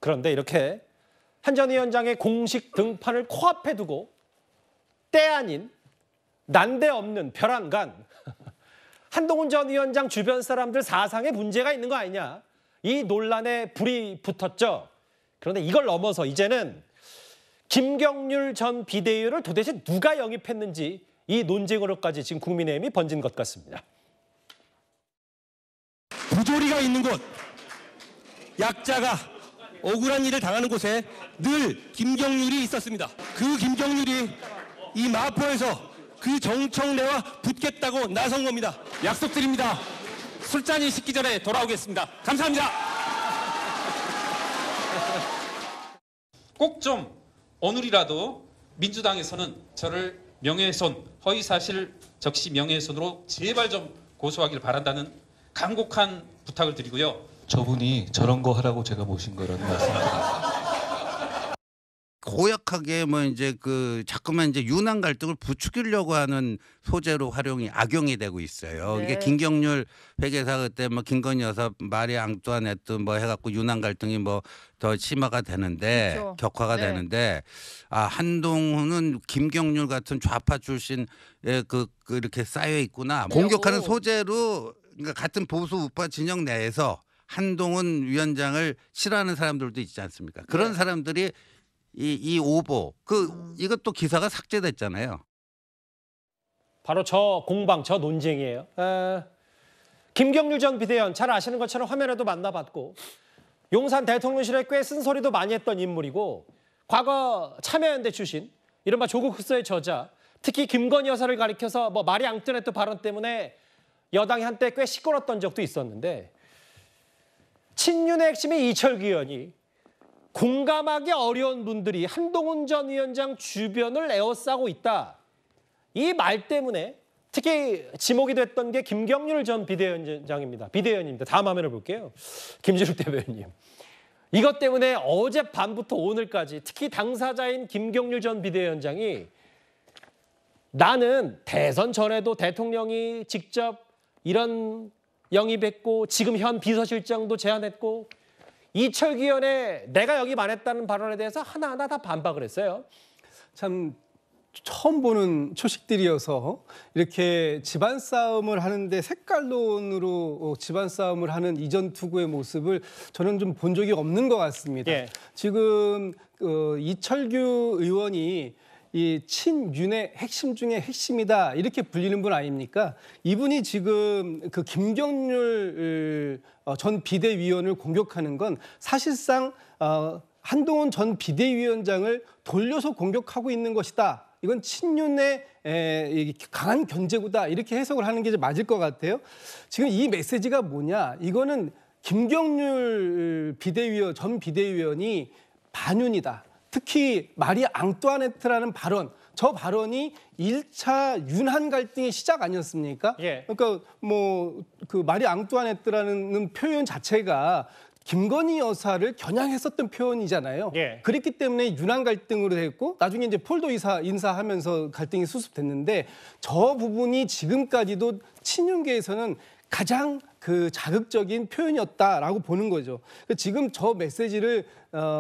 그런데 이렇게 한 전 위원장의 공식 등판을 코앞에 두고 때 아닌 난데없는 벼랑간 한동훈 전 위원장 주변 사람들 사상에 문제가 있는 거 아니냐. 이 논란에 불이 붙었죠. 그런데 이걸 넘어서 이제는 김경률 전 비대위원을 도대체 누가 영입했는지 이 논쟁으로까지 지금 국민의힘이 번진 것 같습니다. 부조리가 있는 곳, 약자가 억울한 일을 당하는 곳에 늘 김경률이 있었습니다. 그 김경률이 이 마포에서 그 정청래와 붙겠다고 나선 겁니다. 약속드립니다. 술잔이 식기 전에 돌아오겠습니다. 감사합니다. 꼭 좀 오늘이라도 민주당에서는 저를 명예훼손, 허위사실 적시 명예훼손으로 제발 좀 고소하길 바란다는 간곡한 부탁을 드리고요. 저분이 저런 거 하라고 제가 모신 거라는 말씀입니다. 고약하게 뭐 이제 자꾸만 이제 유난 갈등을 부추기려고 하는 소재로 악용이 되고 있어요. 네. 이게 김경률 회계사 그때 뭐 김건희 여사 마리 앙뚜아네트 뭐 해갖고 유난 갈등이 뭐 더 심화가 되는데 그렇죠. 격화가 네. 되는데 김경률은 김경률 같은 좌파 출신에 이렇게 쌓여 있구나. 네. 공격하는 오. 소재로 그러니까 같은 보수 우파 진영 내에서 한동훈 위원장을 싫어하는 사람들도 있지 않습니까? 그런 네. 사람들이 이 오보 이것도 기사가 삭제됐잖아요. 바로 저 공방, 저 논쟁이에요. 김경률 전 비대위원 잘 아시는 것처럼 화면에도 만나봤고 용산 대통령실에 꽤 쓴소리도 많이 했던 인물이고 과거 참여연대 출신, 이른바 조국 흑서의 저자, 특히 김건희 여사를 가리켜서 뭐 마리 앙뚜아네트 발언 때문에 여당이 한때 꽤 시끄러웠던 적도 있었는데 친윤의 핵심인 이철규 의원이 공감하기 어려운 분들이 한동훈 전 위원장 주변을 에워싸고 있다. 이 말 때문에 특히 지목이 됐던 게 김경률 전 비대위원입니다. 다음 화면을 볼게요. 김진욱 대변인님. 이것 때문에 어젯밤부터 오늘까지 특히 당사자인 김경률 전 비대위원장이 나는 대선 전에도 대통령이 직접 이런 영입했고 지금 현 비서실장도 제안했고 이철규 의원의 내가 영입 안 했다는 발언에 대해서 하나하나 다 반박을 했어요. 참 처음 보는 초식들이어서 이렇게 집안 싸움을 하는데 색깔론으로 집안 싸움을 하는 이전 투구의 모습을 저는 좀 본 적이 없는 것 같습니다. 예. 지금 이철규 의원이 이 친윤의 핵심 중에 핵심이다 이렇게 불리는 분 아닙니까? 이분이 지금 그 김경률 전 비대위원을 공격하는 건 사실상 한동훈 전 비대위원장을 돌려서 공격하고 있는 것이다. 이건 친윤의 강한 견제구다 이렇게 해석을 하는 게 맞을 것 같아요. 지금 이 메시지가 뭐냐? 이거는 김경률 전 비대위원이 반윤이다. 특히 마리 앙뚜아네트라는 발언, 저 발언이 1차 윤한 갈등의 시작 아니었습니까? 예. 그러니까 뭐 그 마리 앙뚜아네트라는 표현 자체가 김건희 여사를 겨냥했었던 표현이잖아요. 예. 그랬기 때문에 윤한 갈등으로 됐고 나중에 이제 폴도 인사하면서 갈등이 수습됐는데 저 부분이 지금까지도 친윤계에서는 가장 그 자극적인 표현이었다라고 보는 거죠. 지금 저 메시지를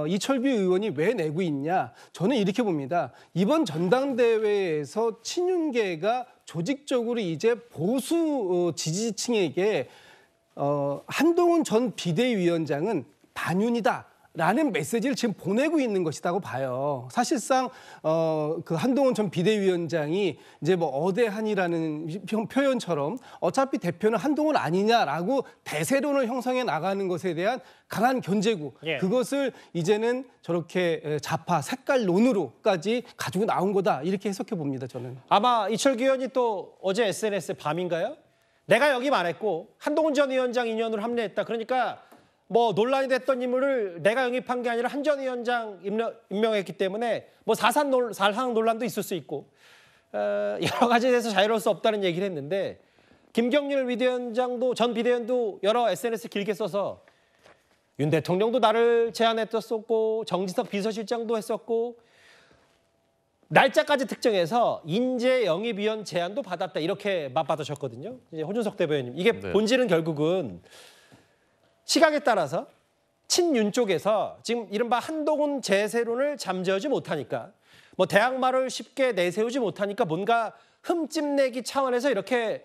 이철규 의원이 왜 내고 있냐? 저는 이렇게 봅니다. 이번 전당대회에서 친윤계가 조직적으로 이제 보수 지지층에게 한동훈 전 비대위원장은 반윤이다라는 메시지를 지금 보내고 있는 것이라고 봐요. 사실상 그 한동훈 전 비대위원장이 이제 뭐 어대한이라는 표현처럼 어차피 대표는 한동훈 아니냐라고 대세론을 형성해 나가는 것에 대한 강한 견제구. 예. 그것을 이제는 저렇게 좌파 색깔론으로까지 가지고 나온 거다 이렇게 해석해 봅니다. 저는. 아마 이철규 의원이 또 어제 SNS에 밤인가요? 내가 영입 안 했고 한동훈 전 위원장 인연으로 합류했다. 그러니까 뭐 논란이 됐던 인물을 내가 영입한 게 아니라 한 전 위원장 임명했기 때문에 뭐 사상 논란도 있을 수 있고 여러 가지에 대해서 자유로울 수 없다는 얘기를 했는데 김경률 전 비대위원도 여러 SNS 길게 써서 윤 대통령도 나를 제안했었고 정진석 비서실장도 했었고 날짜까지 특정해서 인재 영입위원 제안도 받았다 이렇게 맞받으셨거든요. 이제 호준석 대변인님 이게 네. 본질은 결국은 시각에 따라서 친윤 쪽에서 지금 이른바 한동훈 재세론을 잠재우지 못하니까 뭐 대항마를 쉽게 내세우지 못하니까 뭔가 흠집내기 차원에서 이렇게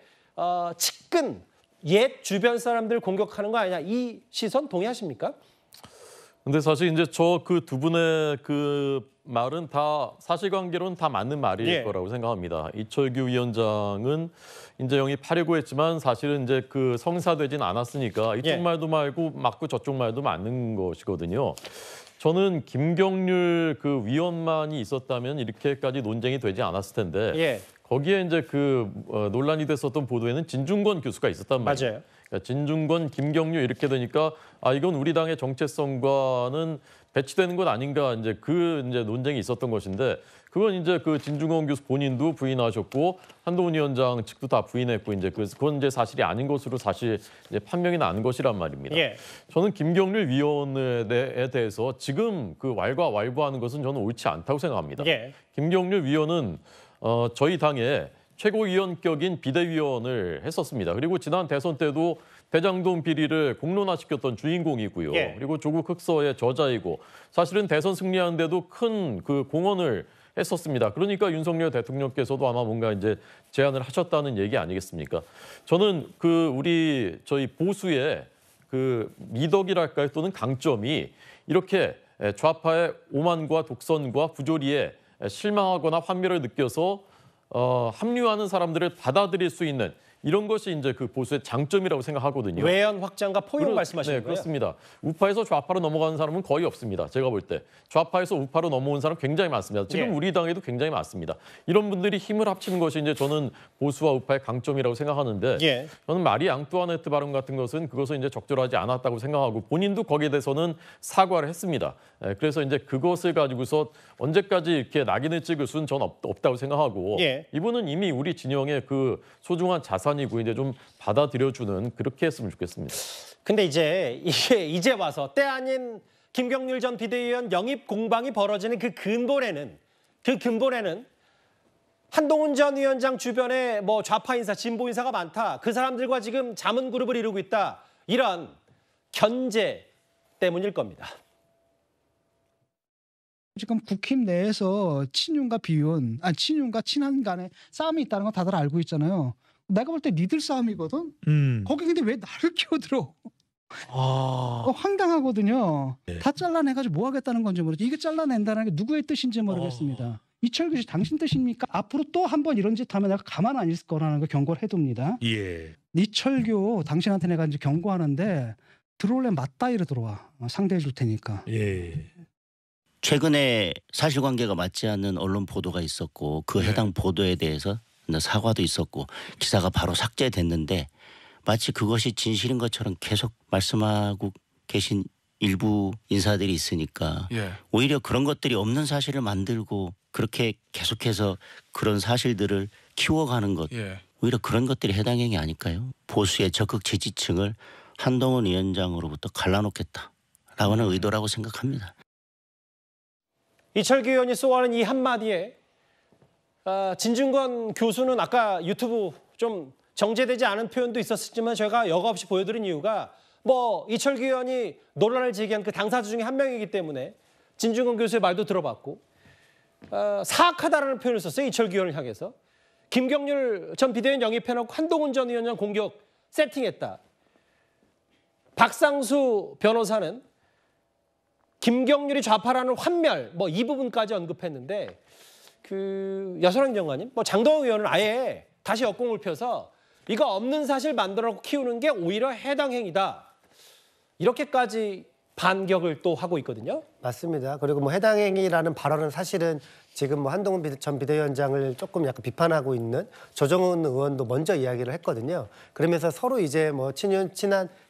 측근 옛 주변 사람들 공격하는 거 아니냐 이 시선 동의하십니까? 근데 사실 이제 저 그 두 분의 그 말은 다 사실관계로는 다 맞는 말일 예. 거라고 생각합니다. 이철규 위원장은 이제 영입하려고 했지만 사실은 이제 그 성사되진 않았으니까 이쪽 예. 말도 말고 맞고 저쪽 말도 맞는 것이거든요. 저는 김경률 그 위원만이 있었다면 이렇게까지 논쟁이 되지 않았을 텐데 예. 거기에 이제 그 논란이 됐었던 보도에는 진중권 교수가 있었단 말이에요. 맞아요. 그러니까 진중권, 김경률 이렇게 되니까 아 이건 우리 당의 정체성과는 배치되는 것 아닌가 이제 그 이제 논쟁이 있었던 것인데 그건 이제 그 진중권 교수 본인도 부인하셨고 한동훈 위원장 측도 다 부인했고 이제 그건 이제 사실이 아닌 것으로 사실 이제 판명이 난 것이란 말입니다. 예. 저는 김경률 위원에 대해서 지금 그 왈가왈부하는 것은 저는 옳지 않다고 생각합니다. 예. 김경률 위원은 저희 당의 최고위원격인 비대위원을 했었습니다. 그리고 지난 대선 때도 대장동 비리를 공론화시켰던 주인공이고요. 예. 그리고 조국 흑서의 저자이고 사실은 대선 승리하는 데도 큰 그 공헌을 했었습니다. 그러니까 윤석열 대통령께서도 아마 뭔가 이제 제안을 하셨다는 얘기 아니겠습니까? 저는 저희 보수의 그 미덕이랄까요 또는 강점이 이렇게 좌파의 오만과 독선과 부조리에 실망하거나 환멸을 느껴서 합류하는 사람들을 받아들일 수 있는 이런 것이 이제 그 보수의 장점이라고 생각하거든요. 외연 확장과 포용 말씀하시는 네, 거예요? 그렇습니다. 우파에서 좌파로 넘어가는 사람은 거의 없습니다. 제가 볼 때. 좌파에서 우파로 넘어온 사람 굉장히 많습니다. 지금 예. 우리 당에도 굉장히 많습니다. 이런 분들이 힘을 합치는 것이 이제 저는 보수와 우파의 강점이라고 생각하는데 예. 저는 마리 앙뚜아네트 발언 같은 것은 그것은 이제 적절하지 않았다고 생각하고 본인도 거기에 대해서는 사과를 했습니다. 그래서 이제 그것을 가지고서 언제까지 이렇게 낙인을 찍을 수는 저는 없다고 생각하고 예. 이분은 이미 우리 진영의 그 소중한 자산이고 이제 좀 받아들여주는 그렇게 했으면 좋겠습니다. 근데 이제 와서 때 아닌 김경률 전 비대위원 영입 공방이 벌어지는 그 근본에는 한동훈 전 위원장 주변에 뭐 좌파 인사, 진보 인사가 많다. 그 사람들과 지금 자문 그룹을 이루고 있다. 이런 견제 때문일 겁니다. 지금 국힘 내에서 친윤과 비윤, 친윤과 친한 간에 싸움이 있다는 건 다들 알고 있잖아요. 내가 볼 때 니들 싸움이거든. 거기 근데 왜 나를 끼어들어? 황당하거든요. 네. 다 잘라내가지고 뭐 하겠다는 건지 모르지. 이게 잘라낸다는 게 누구의 뜻인지 모르겠습니다. 이철규 씨 당신 뜻입니까? 앞으로 또 한 번 이런 짓 하면 내가 가만 안 있을 거라는 걸 경고를 해둡니다. 예. 이철규 당신한테 내가 이제 경고하는데 들어올래 맞다이로 들어와. 상대해 줄 테니까. 예. 최근에 사실관계가 맞지 않는 언론 보도가 있었고 그 해당 보도에 대해서 사과도 있었고 기사가 바로 삭제됐는데 마치 그것이 진실인 것처럼 계속 말씀하고 계신 일부 인사들이 있으니까 오히려 그런 것들이 없는 사실을 만들고 그렇게 계속해서 그런 사실들을 키워가는 것 오히려 그런 것들이 해당 행위 아닐까요? 보수의 적극 지지층을 한동훈 위원장으로부터 갈라놓겠다라고는 의도라고 생각합니다. 이철규 의원이 쏘아하는 이 한마디에 진중권 교수는 아까 유튜브 좀 정제되지 않은 표현도 있었지만 제가 여과 없이 보여드린 이유가 뭐 이철규 의원이 논란을 제기한 그 당사자 중에 한 명이기 때문에 진중권 교수의 말도 들어봤고 사악하다라는 표현을 썼어요. 이철규 의원을 향해서. 김경률 전 비대위원 영입해놓고 한동훈 전 위원장 공격 세팅했다. 박상수 변호사는 김경률이 좌파라는 환멸 뭐 이 부분까지 언급했는데 그 여선왕정관님 뭐 장동영 의원은 아예 다시 역공을 펴서 이거 없는 사실 만들어 키우는 게 오히려 해당 행위다. 이렇게까지 반격을 또 하고 있거든요. 맞습니다. 그리고 뭐 해당 행위라는 발언은 사실은 지금 뭐 한동훈 전 비대위원장을 조금 약간 비판하고 있는 조정훈 의원도 먼저 이야기를 했거든요. 그러면서 서로 이제 뭐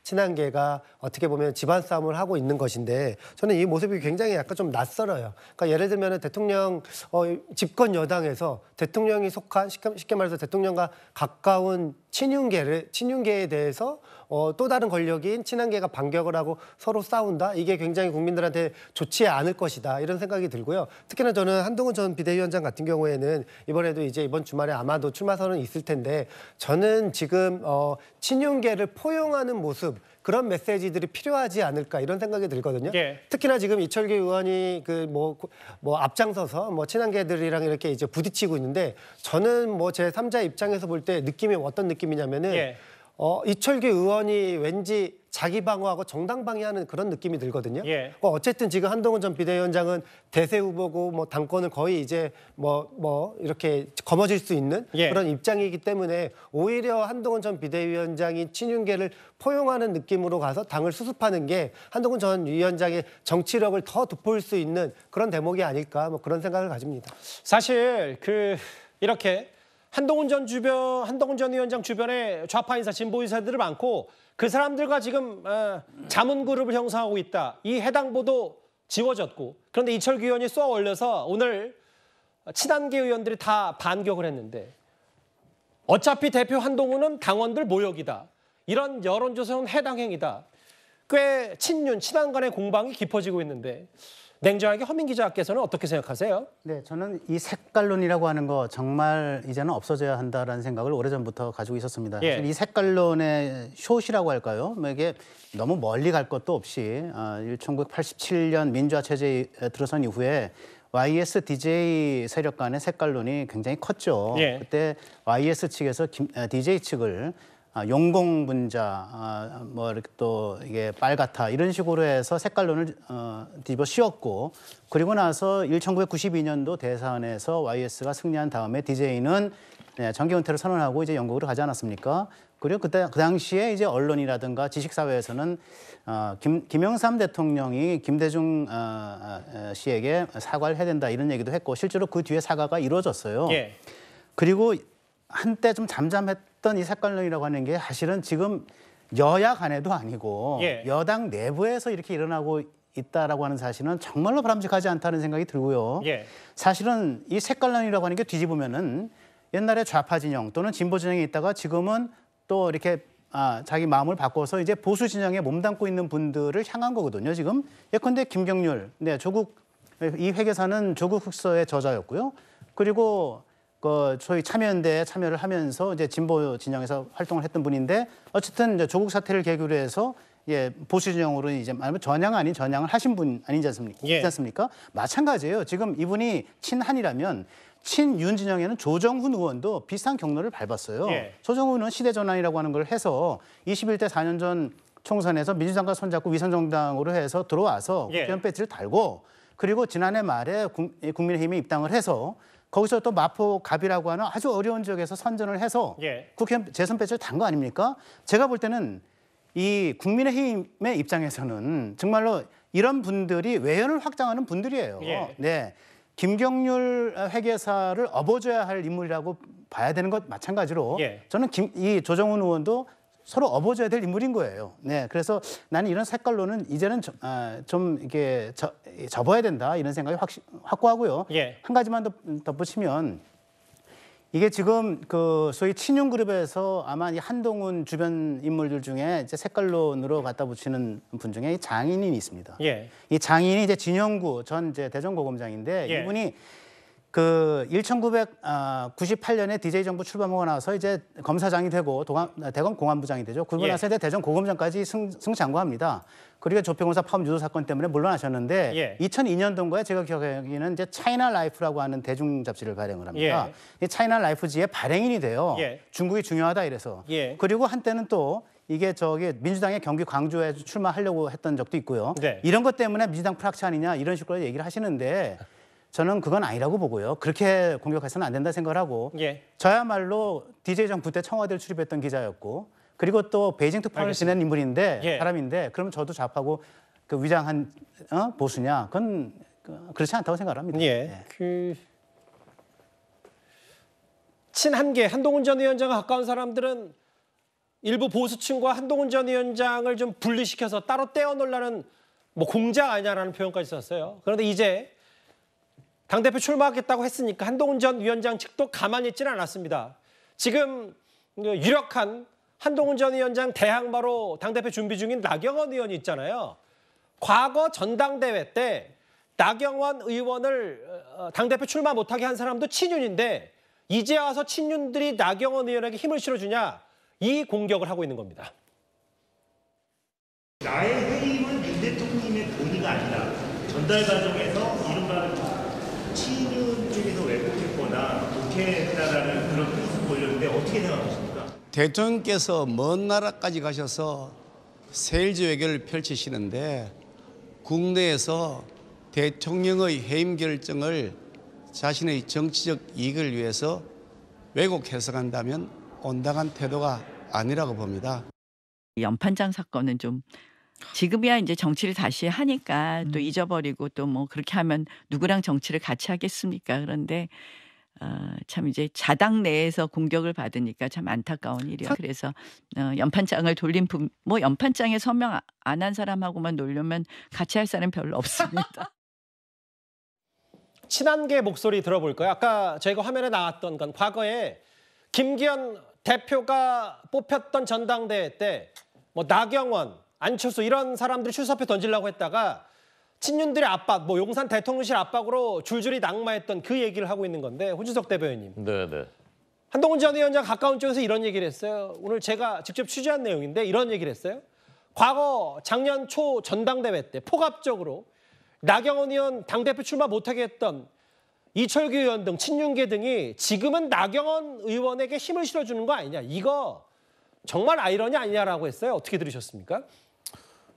친한계가 어떻게 보면 집안 싸움을 하고 있는 것인데 저는 이 모습이 굉장히 약간 좀 낯설어요. 그러니까 예를 들면 대통령 집권 여당에서 대통령이 속한 쉽게 말해서 대통령과 가까운 친윤계에 대해서 또 다른 권력인 친한계가 반격을 하고 서로 싸운다. 이게 굉장히 국민들한테 좋지 않을 것이다. 이런 생각이 들고요. 특히나 저는 한동훈 전 비대위원장 같은 경우에는 이번에도 이제 이번 주말에 아마도 출마 선언이 있을 텐데 저는 지금 친윤계를 포용하는 모습 그런 메시지들이 필요하지 않을까 이런 생각이 들거든요. 예. 특히나 지금 이철규 의원이 그 뭐 앞장서서 뭐 친한계들이랑 이렇게 이제 부딪히고 있는데 저는 뭐 제 3자 입장에서 볼 때 느낌이 어떤 느낌이냐면은 예. 이철규 의원이 왠지 자기 방어하고 정당 방해하는 그런 느낌이 들거든요. 예. 어쨌든 지금 한동훈 전 비대위원장은 대세 후보고 뭐 당권을 거의 이제 뭐 이렇게 거머쥘 수 있는 예. 그런 입장이기 때문에 오히려 한동훈 전 비대위원장이 친윤계를 포용하는 느낌으로 가서 당을 수습하는 게 한동훈 전 위원장의 정치력을 더 돋보일 수 있는 그런 대목이 아닐까 뭐 그런 생각을 가집니다. 사실 이렇게 한동훈 전 위원장 주변에 좌파 인사, 진보 인사들이 많고 그 사람들과 지금 자문 그룹을 형성하고 있다. 이 해당 보도 지워졌고 그런데 이철규 의원이 쏘아 올려서 오늘 친한계 의원들이 다 반격을 했는데 어차피 대표 한동훈은 당원들 모욕이다. 이런 여론조사는 해당 행위다. 꽤 친한 간의 공방이 깊어지고 있는데 냉정하게 허민 기자께서는 어떻게 생각하세요? 네, 저는 이 색깔론이라고 하는 거 정말 이제는 없어져야 한다라는 생각을 오래전부터 가지고 있었습니다. 예. 사실 이 색깔론의 숏이라고 할까요? 뭐 이게 너무 멀리 갈 것도 없이 1987년 민주화 체제에 들어선 이후에 YS DJ 세력 간의 색깔론이 굉장히 컸죠. 예. 그때 YS 측에서 DJ 측을 용공분자, 뭐 이렇게 또 이게 빨갛다 이런 식으로 해서 색깔론을 뒤집어 씌웠고 그리고 나서 1992년도 대선에서 YS가 승리한 다음에 DJ는 정계 은퇴를 선언하고 이제 영국으로 가지 않았습니까? 그리고 그 당시에 이제 언론이라든가 지식사회에서는 김영삼 대통령이 김대중 씨에게 사과를 해야 된다 이런 얘기도 했고 실제로 그 뒤에 사과가 이루어졌어요. 예. 그리고 한때 좀 잠잠했던 이 색깔론이라고 하는 게 사실은 지금 여야 간에도 아니고 예. 여당 내부에서 이렇게 일어나고 있다라고 하는 사실은 정말로 바람직하지 않다는 생각이 들고요. 예. 사실은 이 색깔론이라고 하는 게 뒤집으면은 옛날에 좌파 진영 또는 진보 진영에 있다가 지금은 또 이렇게 자기 마음을 바꿔서 이제 보수 진영에 몸담고 있는 분들을 향한 거거든요. 지금 예컨대 김경률, 이 회계사는 조국 흑서의 저자였고요. 그리고 소위 참여연대에 참여를 하면서 이제 진보 진영에서 활동을 했던 분인데 어쨌든 이제 조국 사태를 계기로 해서 보수 진영으로 이제 말하면 전향 아닌 전향을 하신 분 아니지 않습니까? 예. 않습니까? 마찬가지예요. 지금 이분이 친한이라면 친윤 진영에는 조정훈 의원도 비슷한 경로를 밟았어요. 예. 조정훈 의원은 시대전환이라고 하는 걸 해서 21대 4년 전 총선에서 민주당과 손잡고 위성정당으로 해서 들어와서 예. 국회의원 배지를 달고 그리고 지난해 말에 국민의힘에 입당을 해서 거기서 또 마포갑이라고 하는 아주 어려운 지역에서 선전을 해서 예. 국회의원 재선 배지를 단 거 아닙니까? 제가 볼 때는 이 국민의힘의 입장에서는 정말로 이런 분들이 외연을 확장하는 분들이에요. 예. 네, 김경률 회계사를 업어줘야 할 인물이라고 봐야 되는 것 마찬가지로 예. 저는 이 조정훈 의원도 서로 업어줘야 될 인물인 거예요. 네, 그래서 나는 이런 색깔로는 이제는 좀 이렇게 접어야 된다 이런 생각이 확고하고요. 예. 한 가지만 더 덧붙이면 이게 지금 소위 친윤 그룹에서 아마 이 한동훈 주변 인물들 중에 이제 색깔론으로 갖다 붙이는 분 중에 이 장인이 있습니다. 예. 이 장인이 이제 진영구 전 이제 대전고검장인데 예. 이분이 1998년에 DJ 정부 출범하고 나서 이제 검사장이 되고 대검 공안부장이 되죠. 그러고 예. 나서 이제 대전 고검장까지 승장구합니다. 그리고 조평원사 파업 유도 사건 때문에 물러나셨는데 예. 2002년도인가에 제가 기억하기에는 이제 차이나 라이프라고 하는 대중 잡지를 발행을 합니다. 예. 이 차이나 라이프지의 발행인이 돼요. 예. 중국이 중요하다 이래서. 예. 그리고 한때는 또 이게 민주당의 경기 광주에 출마하려고 했던 적도 있고요. 네. 이런 것 때문에 민주당 프락치 아니냐 이런 식으로 얘기를 하시는데 저는 그건 아니라고 보고요. 그렇게 공격해서는 안 된다 생각을 하고 예. 저야말로 DJ 정부 때 청와대를 출입했던 기자였고 그리고 또 베이징 특파원을 지낸 인물인데 예. 사람인데 그럼 저도 좌파고 위장한 보수냐 그건 그렇지 않다고 생각을 합니다. 예. 친한계 한동훈 전 위원장과 가까운 사람들은 일부 보수층과 한동훈 전 위원장을 좀 분리시켜서 따로 떼어놓으려는 공작 아니냐라는 표현까지 썼어요. 그런데 이제 당대표 출마하겠다고 했으니까 한동훈 전 위원장 측도 가만히 있지는 않았습니다. 지금 유력한 한동훈 전 위원장 대항마로 당대표 준비 중인 나경원 의원이 있잖아요. 과거 전당대회 때 나경원 의원을 당대표 출마 못하게 한 사람도 친윤인데 이제 와서 친윤들이 나경원 의원에게 힘을 실어주냐 이 공격을 하고 있는 겁니다. 나의 해임은 윤 대통령님의 본의가 아니라 전달 과정에서 이른바 친윤 쪽에서 왜곡했거나 독해했다라는 그런 뜻을 보였는데 어떻게 생각하십니까? 대통령께서 먼 나라까지 가셔서 세일즈 외교를 펼치시는데 국내에서 대통령의 해임 결정을 자신의 정치적 이익을 위해서 왜곡 해석한다면 온당한 태도가 아니라고 봅니다. 연판장 사건은 좀 지금이야 이제 정치를 다시 하니까 또 잊어버리고 또 뭐 그렇게 하면 누구랑 정치를 같이 하겠습니까? 그런데 참 이제 자당 내에서 공격을 받으니까 참 안타까운 일이야. 그래서 연판장을 돌린 뭐 연판장에 서명 안 한 사람하고만 놀려면 같이 할 사람 별로 없습니다. 친한계 목소리 들어볼까요? 아까 저희가 화면에 나왔던 건 과거에 김기현 대표가 뽑혔던 전당대회 때 뭐 나경원, 안철수 이런 사람들이 출사표 던지려고 했다가 친윤들의 압박, 뭐 용산 대통령실 압박으로 줄줄이 낙마했던 그 얘기를 하고 있는 건데 홍준석 대변인님. 네네. 한동훈 전 위원장 가까운 쪽에서 이런 얘기를 했어요. 오늘 제가 직접 취재한 내용인데 이런 얘기를 했어요. 과거 작년 초 전당대회 때 포갑적으로 나경원 의원 당대표 출마 못하게 했던 이철규 의원 등 친윤계 등이 지금은 나경원 의원에게 힘을 실어주는 거 아니냐. 이거 정말 아이러니 아니냐라고 했어요. 어떻게 들으셨습니까?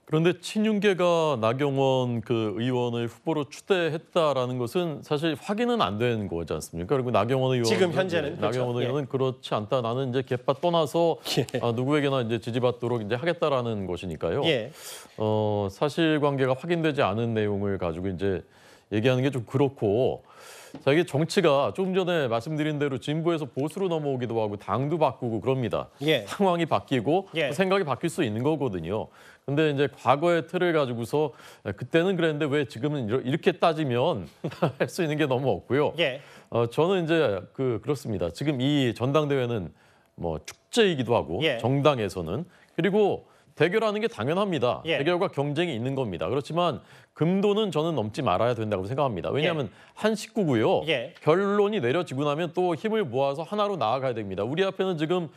그런데 친윤계가 나경원 그 의원을 후보로 추대했다라는 것은 사실 확인은 안 된 거지 않습니까? 그리고 나경원 의원 지금 현재는 나경원 그렇죠. 의원은 그렇지 않다. 나는 이제 개파 떠나서 누구에게나 이제 지지받도록 이제 하겠다라는 것이니까요. 사실관계가 확인되지 않은 내용을 가지고 이제 얘기하는 게 좀 그렇고. 자, 이게 정치가 조금 전에 말씀드린 대로 진보에서 보수로 넘어오기도 하고 당도 바꾸고 그럽니다. 상황이 바뀌고 생각이 바뀔 수 있는 거거든요. 근데 이제 과거의 틀을 가지고서 그때는 그랬는데 왜 지금은 이렇게 따지면 할 수 있는 게 너무 없고요. 저는 이제 그렇습니다. 지금 이 전당대회는 뭐 축제이기도 하고 정당에서는 그리고 대결하는 게 당연합니다. 대결과 경쟁이 있는 겁니다. 그렇지만 금도는 저는 넘지 말아야 된다고 생각합니다. 왜냐하면 한 식구고요. 결론이 내려지고 나면 또 힘을 모아서 하나로 나아가야 됩니다. 우리 앞에는 지금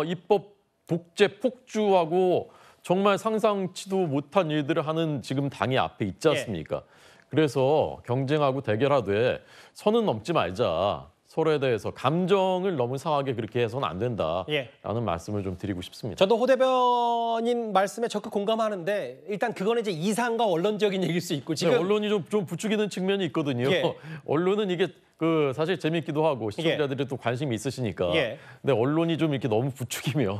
입법 독재 폭주하고 정말 상상치도 못한 일들을 하는 지금 당이 앞에 있지 않습니까? 그래서 경쟁하고 대결하되 선은 넘지 말자. 서로에 대해서 감정을 너무 상하게 그렇게 해서는 안 된다라는 말씀을 좀 드리고 싶습니다. 저도 호 대변인 말씀에 적극 공감하는데 일단 그거는 이제 이상과 원론적인 얘기일 수 있고 지금 언론이 좀 부추기는 측면이 있거든요. 언론은 이게 사실 재미있기도 하고 시청자들이 또 관심이 있으시니까. 근데 언론이 좀 이렇게 너무 부추기면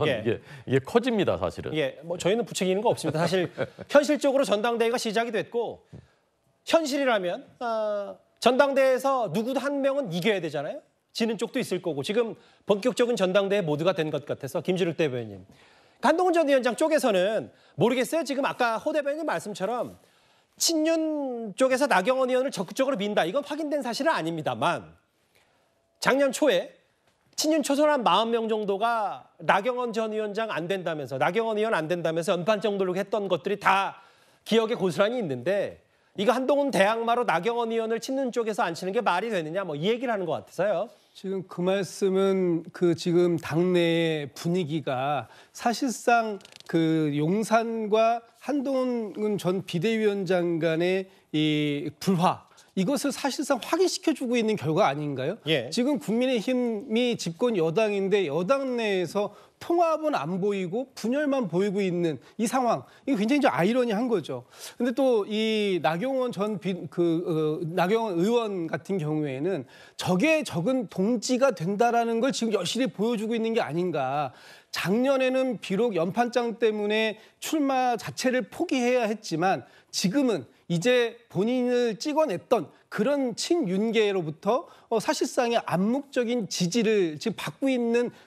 이게 커집니다, 사실은. 뭐 저희는 부추기는 거 없습니다. 사실 현실적으로 전당대회가 시작이 됐고 현실이라면 전당대회에서 누구 한 명은 이겨야 되잖아요. 지는 쪽도 있을 거고 지금 본격적인 전당대회 모두가 된 것 같아서 김주륙 대변인. 한동훈 전 위원장 쪽에서는 모르겠어요. 지금 아까 호 대변인 말씀처럼 친윤 쪽에서 나경원 의원을 적극적으로 민다. 이건 확인된 사실은 아닙니다만 작년 초에 친윤 초선한 40명 정도가 나경원 전 위원장 안 된다면서 나경원 의원 안 된다면서 연판정 돌리고 했던 것들이 다 기억에 고스란히 있는데 이거 한동훈 대항마로 나경원 의원을 친는 쪽에서 안 치는 게 말이 되느냐 뭐 이 얘기를 하는 것 같아서요. 지금 그 말씀은 지금 당내의 분위기가 사실상 용산과 한동훈 전 비대위원장 간의 이 불화 이것을 사실상 확인시켜주고 있는 결과 아닌가요? 지금 국민의힘이 집권 여당인데 여당 내에서 통합은 안 보이고 분열만 보이고 있는 이 상황, 이거 굉장히 좀 아이러니한 거죠. 근데 또 이 나경원 나경원 의원 같은 경우에는 적은 동지가 된다라는 걸 지금 여실히 보여주고 있는 게 아닌가. 작년에는 비록 연판장 때문에 출마 자체를 포기해야 했지만 지금은 이제 본인을 찍어냈던 그런 친윤계로부터 사실상의 암묵적인 지지를 지금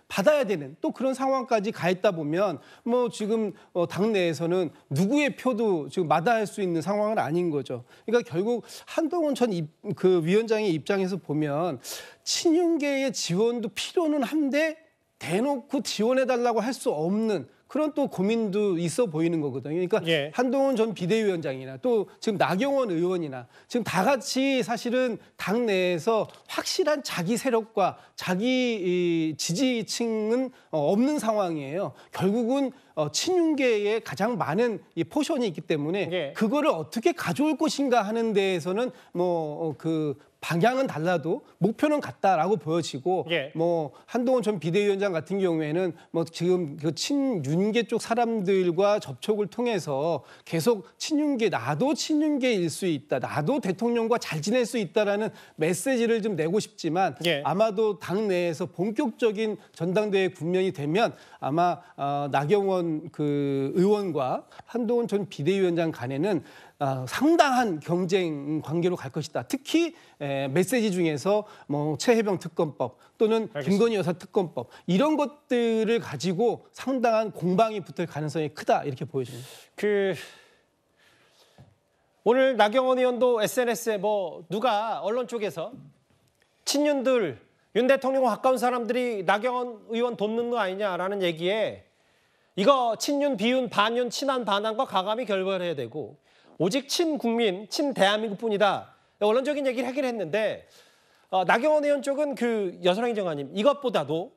받아야 되는 또 그런 상황까지 가 있다 보면 뭐 지금 당내에서는 누구의 표도 지금 마다할 수 있는 상황은 아닌 거죠. 그러니까 결국 한동훈 전 위원장의 입장에서 보면 친윤계의 지원도 필요는 한데 대놓고 지원해달라고 할 수 없는 그런 또 고민도 있어 보이는 거거든요. 그러니까 예. 한동훈 전 비대위원장이나 또 지금 나경원 의원이나 지금 다 같이 사실은 당 내에서 확실한 자기 세력과 자기 이 지지층은 없는 상황이에요. 결국은 친윤계에 가장 많은 이 포션이 있기 때문에 예. 그거를 어떻게 가져올 것인가 하는 데에서는 뭐 그 방향은 달라도 목표는 같다라고 보여지고 예. 뭐 한동훈 전 비대위원장 같은 경우에는 뭐 지금 그 친윤계 쪽 사람들과 접촉을 통해서 계속 친윤계 나도 친윤계일 수 있다. 나도 대통령과 잘 지낼 수 있다라는 메시지를 좀 내고 싶지만 예. 아마도 당 내에서 본격적인 전당대회 국면이 되면 아마 나경원 그 의원과 한동훈 전 비대위원장 간에는 상당한 경쟁 관계로 갈 것이다. 특히 메시지 중에서 뭐 최혜병 특검법 또는 김건희 여사 특검법 이런 것들을 가지고 상당한 공방이 붙을 가능성이 크다 이렇게 보여집니다. 오늘 나경원 의원도 SNS에 뭐 누가 언론 쪽에서 친윤들 윤 대통령과 가까운 사람들이 나경원 의원 돕는 거 아니냐라는 얘기에 이거 친윤, 비윤, 반윤, 친한, 반한과 가감히 결별해야 되고 오직 친국민, 친대한민국뿐이다. 원론적인 얘기를 하긴 했는데 나경원 의원 쪽은 그 여선행 정관님 이것보다도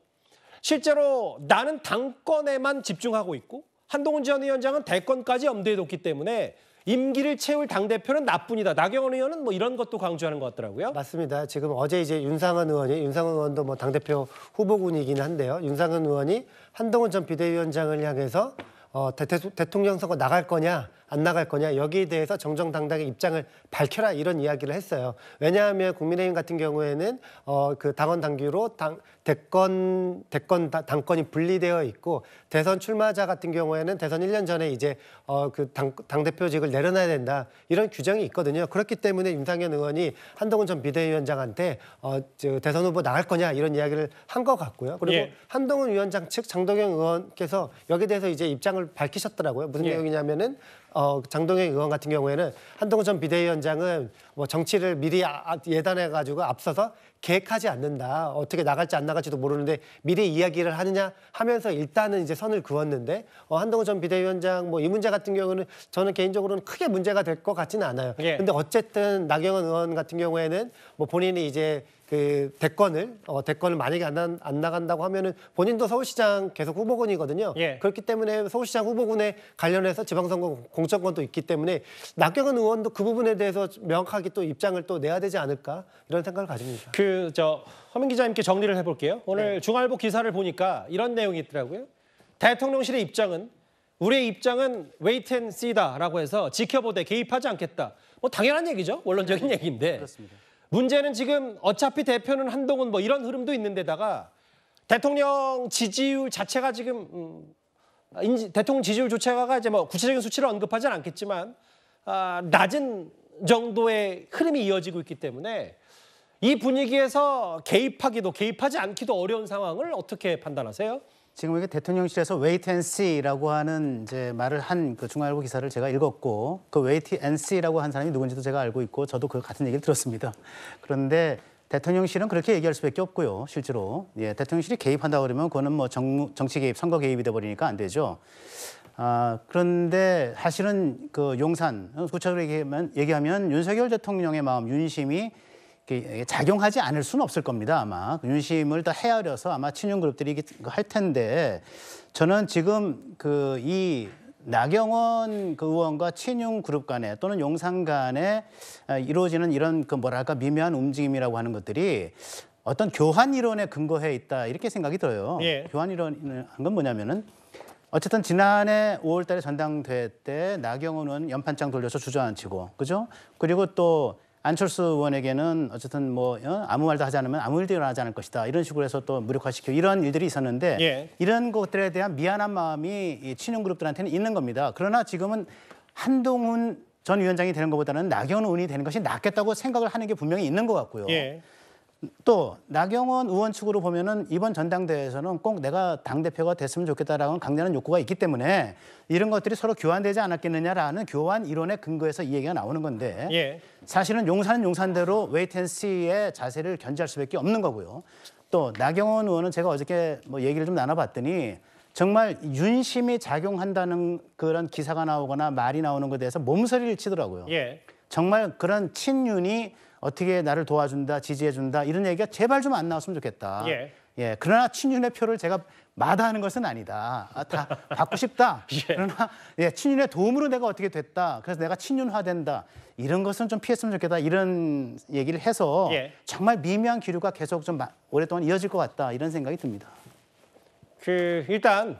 실제로 나는 당권에만 집중하고 있고 한동훈 전 위원장은 대권까지 염두에 뒀기 때문에 임기를 채울 당대표는 나뿐이다. 나경원 의원은 뭐 이런 것도 강조하는 것 같더라고요. 맞습니다. 지금 어제 이제 윤상현 의원도 뭐 당대표 후보군이긴 한데요. 윤상현 의원이 한동훈 전 비대위원장을 향해서 대통령 선거 나갈 거냐 안 나갈 거냐 여기에 대해서 정정당당의 입장을 밝혀라 이런 이야기를 했어요. 왜냐하면 국민의힘 같은 경우에는 그 당원 당규로 당권이 분리되어 있고 대선 출마자 같은 경우에는 대선 1년 전에 이제 그 당대표직을 내려놔야 된다 이런 규정이 있거든요. 그렇기 때문에 윤상현 의원이 한동훈 전 비대위원장한테 대선 후보 나갈 거냐 이런 이야기를 한 것 같고요. 그리고 예. 한동훈 위원장 측 장동영 의원께서 여기에 대해서 이제 입장을 밝히셨더라고요. 무슨 예. 내용이냐면은 장동영 의원 같은 경우에는 한동훈 전 비대위원장은 뭐 정치를 미리 예단해가지고 앞서서 계획하지 않는다. 어떻게 나갈지 안 나갈지도 모르는데 미리 이야기를 하느냐 하면서 일단은 이제 선을 그었는데 한동훈 전 비대위원장 뭐 이 문제 같은 경우는 저는 개인적으로는 크게 문제가 될 것 같지는 않아요. 예. 근데 어쨌든 나경원 의원 같은 경우에는 뭐 본인이 이제 그 대권을 만약에 안 나간다고 하면은 본인도 서울시장 계속 후보군이거든요. 예. 그렇기 때문에 서울시장 후보군에 관련해서 지방선거 공천권도 있기 때문에 나경원 의원도 그 부분에 대해서 명확하게 또 입장을 또 내야 되지 않을까 이런 생각을 가집니다. 허민 기자님께 정리를 해볼게요. 오늘 중앙일보 기사를 보니까 이런 내용이 있더라고요. 대통령실의 입장은 우리의 입장은 wait and see다라고 해서 지켜보되 개입하지 않겠다. 뭐 당연한 얘기죠. 원론적인 얘기인데. 그렇습니다. 문제는 지금 어차피 대표는 한동훈 뭐 이런 흐름도 있는데다가 대통령 지지율 자체가 지금 대통령 지지율 조차가 이제 뭐 구체적인 수치를 언급하지는 않겠지만 낮은 정도의 흐름이 이어지고 있기 때문에 이 분위기에서 개입하기도 개입하지 않기도 어려운 상황을 어떻게 판단하세요? 지금 이게 대통령실에서 wait and see라고 하는 이제 말을 한 그 중앙일보 기사를 제가 읽었고 그 wait and see라고 한 사람이 누군지도 제가 알고 있고 저도 그 같은 얘기를 들었습니다. 그런데 대통령실은 그렇게 얘기할 수밖에 없고요. 실제로 대통령실이 개입한다 그러면 그거는 뭐 정치 개입, 선거 개입이 돼 버리니까 안 되죠. 그런데 사실은 그 용산 구체적으로 얘기하면 윤석열 대통령의 마음, 윤심이 작용하지 않을 수는 없을 겁니다. 아마 윤심을 더 헤아려서 아마 친윤 그룹들이 할 텐데 저는 지금 이 나경원 의원과 친윤 그룹 간에 또는 용산 간에 이루어지는 이런 미묘한 움직임이라고 하는 것들이 어떤 교환 이론에 근거해 있다 이렇게 생각이 들어요. 예. 교환 이론한 건 뭐냐면은 어쨌든 지난해 5월달에 전당대회 때 나경원 의원 연판장 돌려서 주저앉히고 그죠? 그리고 또 안철수 의원에게는 어쨌든 아무 말도 하지 않으면 아무 일도 일어나지 않을 것이다. 이런 식으로 해서 또 무력화시키고 이런 일들이 있었는데 예. 이런 것들에 대한 미안한 마음이 이 친윤 그룹들한테는 있는 겁니다. 그러나 지금은 한동훈 전 위원장이 되는 것보다는 나경원 의원이 되는 것이 낫겠다고 생각을 하는 게 분명히 있는 것 같고요. 예. 또 나경원 의원 측으로 보면은 이번 전당대회에서는 꼭 내가 당대표가 됐으면 좋겠다라는 강렬한 욕구가 있기 때문에 이런 것들이 서로 교환되지 않았겠느냐라는 교환 이론에 근거해서 이 얘기가 나오는 건데 예. 사실은 용산은 용산대로 웨이트 앤 시의 자세를 견지할 수밖에 없는 거고요. 또 나경원 의원은 제가 어저께 얘기를 좀 나눠봤더니 정말 윤심이 작용한다는 그런 기사가 나오거나 말이 나오는 것에 대해서 몸서리를 치더라고요. 예. 정말 그런 친윤이 어떻게 나를 도와준다, 지지해준다 이런 얘기가 제발 좀 안 나왔으면 좋겠다. 예. 예, 그러나 친윤의 표를 제가 마다하는 것은 아니다. 다 받고 싶다. 예. 그러나 예, 친윤의 도움으로 내가 어떻게 됐다. 그래서 내가 친윤화된다. 이런 것은 좀 피했으면 좋겠다. 이런 얘기를 해서 예. 정말 미묘한 기류가 계속 좀 오랫동안 이어질 것 같다. 이런 생각이 듭니다. 일단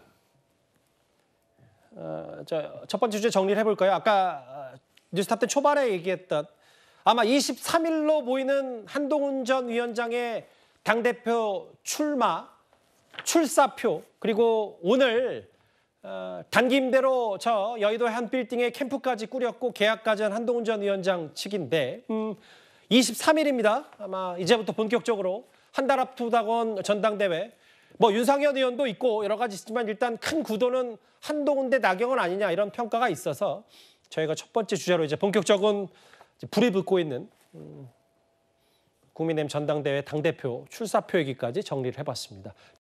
첫 번째 주제 정리를 해볼까요? 아까 뉴스탑 때 초반에 얘기했던 아마 23일로 모이는 한동훈 전 위원장의 당대표 출사표 그리고 오늘 단기임대로 저 여의도의 한 빌딩에 캠프까지 꾸렸고 계약까지 한 한동훈 전 위원장 측인데 23일입니다. 아마 이제부터 본격적으로 한 달 앞두다곤 전당대회 뭐 윤상현 의원도 있고 여러 가지 있지만 일단 큰 구도는 한동훈 대 나경원 아니냐 이런 평가가 있어서 저희가 첫 번째 주제로 이제 본격적인 불이 붙고 있는 국민의힘 전당대회 당대표 출사표 얘기까지 정리를 해봤습니다.